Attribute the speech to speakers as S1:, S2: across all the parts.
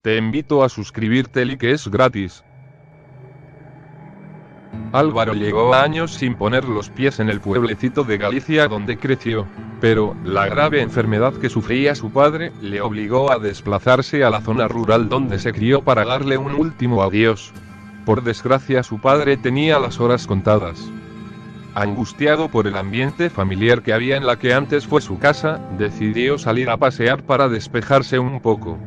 S1: Te invito a suscribirte y que es gratis. Álvaro llevaba años sin poner los pies en el pueblecito de Galicia donde creció, pero la grave enfermedad que sufría su padre le obligó a desplazarse a la zona rural donde se crió para darle un último adiós. Por desgracia su padre tenía las horas contadas. Angustiado por el ambiente familiar que había en la que antes fue su casa, decidió salir a pasear para despejarse un poco.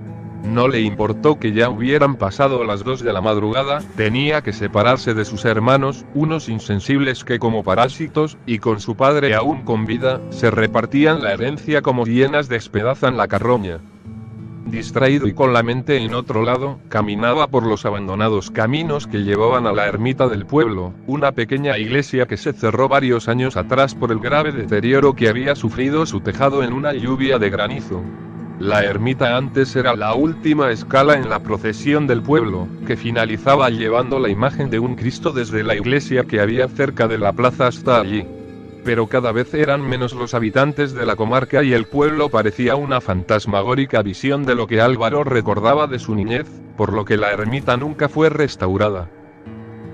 S1: No le importó que ya hubieran pasado las 2 de la madrugada, tenía que separarse de sus hermanos, unos insensibles que como parásitos, y con su padre aún con vida, se repartían la herencia como hienas despedazan la carroña. Distraído y con la mente en otro lado, caminaba por los abandonados caminos que llevaban a la ermita del pueblo, una pequeña iglesia que se cerró varios años atrás por el grave deterioro que había sufrido su tejado en una lluvia de granizo. La ermita antes era la última escala en la procesión del pueblo, que finalizaba llevando la imagen de un Cristo desde la iglesia que había cerca de la plaza hasta allí. Pero cada vez eran menos los habitantes de la comarca y el pueblo parecía una fantasmagórica visión de lo que Álvaro recordaba de su niñez, por lo que la ermita nunca fue restaurada.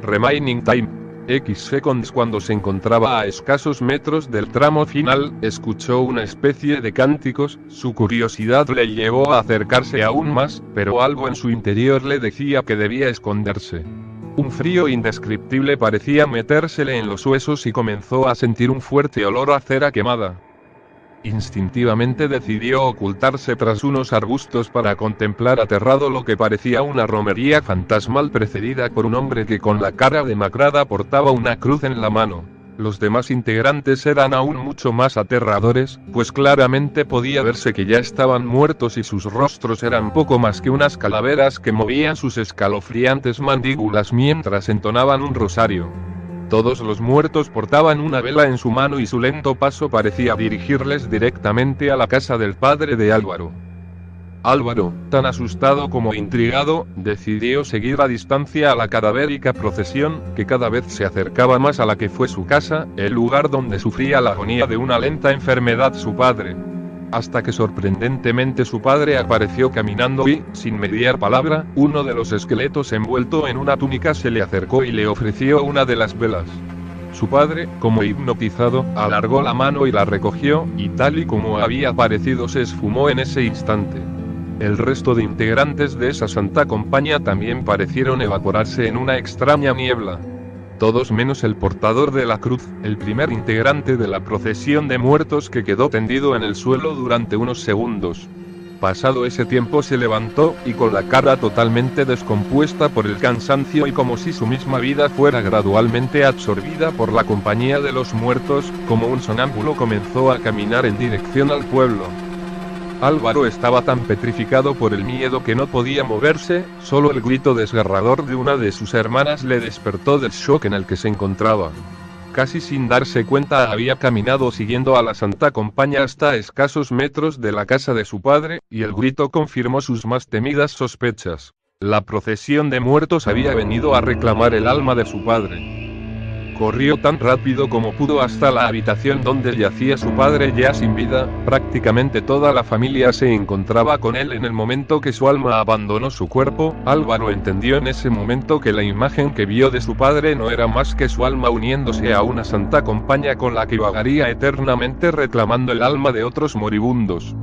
S1: Remaining time. X seconds. Cuando se encontraba a escasos metros del tramo final, escuchó una especie de cánticos, su curiosidad le llevó a acercarse aún más, pero algo en su interior le decía que debía esconderse. Un frío indescriptible parecía metérsele en los huesos y comenzó a sentir un fuerte olor a cera quemada. Instintivamente decidió ocultarse tras unos arbustos para contemplar aterrado lo que parecía una romería fantasmal precedida por un hombre que con la cara demacrada portaba una cruz en la mano. Los demás integrantes eran aún mucho más aterradores, pues claramente podía verse que ya estaban muertos y sus rostros eran poco más que unas calaveras que movían sus escalofriantes mandíbulas mientras entonaban un rosario. Todos los muertos portaban una vela en su mano y su lento paso parecía dirigirles directamente a la casa del padre de Álvaro. Álvaro, tan asustado como intrigado, decidió seguir a distancia a la cadavérica procesión, que cada vez se acercaba más a la que fue su casa, el lugar donde sufría la agonía de una lenta enfermedad su padre. Hasta que sorprendentemente su padre apareció caminando y, sin mediar palabra, uno de los esqueletos envuelto en una túnica se le acercó y le ofreció una de las velas. Su padre, como hipnotizado, alargó la mano y la recogió, y tal y como había parecido se esfumó en ese instante. El resto de integrantes de esa santa compañía también parecieron evaporarse en una extraña niebla. Todos menos el portador de la cruz, el primer integrante de la procesión de muertos que quedó tendido en el suelo durante unos segundos. Pasado ese tiempo se levantó, y con la cara totalmente descompuesta por el cansancio y como si su misma vida fuera gradualmente absorbida por la compañía de los muertos, como un sonámbulo comenzó a caminar en dirección al pueblo. Álvaro estaba tan petrificado por el miedo que no podía moverse, solo el grito desgarrador de una de sus hermanas le despertó del shock en el que se encontraba. Casi sin darse cuenta había caminado siguiendo a la santa compañía hasta escasos metros de la casa de su padre, y el grito confirmó sus más temidas sospechas. La procesión de muertos había venido a reclamar el alma de su padre. Corrió tan rápido como pudo hasta la habitación donde yacía su padre ya sin vida, prácticamente toda la familia se encontraba con él en el momento que su alma abandonó su cuerpo. Álvaro entendió en ese momento que la imagen que vio de su padre no era más que su alma uniéndose a una santa compañía con la que vagaría eternamente reclamando el alma de otros moribundos.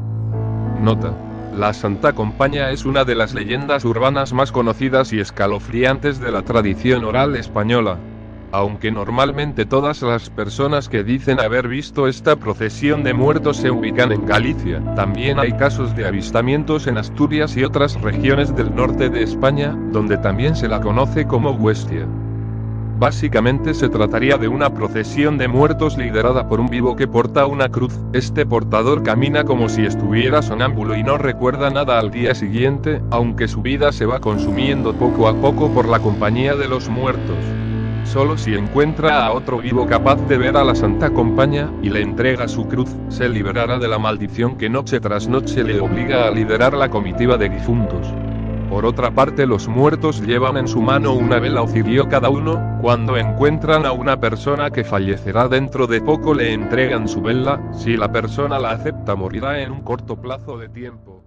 S1: Nota: la Santa Compañía es una de las leyendas urbanas más conocidas y escalofriantes de la tradición oral española. Aunque normalmente todas las personas que dicen haber visto esta procesión de muertos se ubican en Galicia, también hay casos de avistamientos en Asturias y otras regiones del norte de España, donde también se la conoce como huestia. Básicamente se trataría de una procesión de muertos liderada por un vivo que porta una cruz. Este portador camina como si estuviera sonámbulo y no recuerda nada al día siguiente, aunque su vida se va consumiendo poco a poco por la compañía de los muertos. Solo si encuentra a otro vivo capaz de ver a la Santa Compañía, y le entrega su cruz, se liberará de la maldición que noche tras noche le obliga a liderar la comitiva de difuntos. Por otra parte, los muertos llevan en su mano una vela o cirio cada uno. Cuando encuentran a una persona que fallecerá dentro de poco le entregan su vela, si la persona la acepta morirá en un corto plazo de tiempo.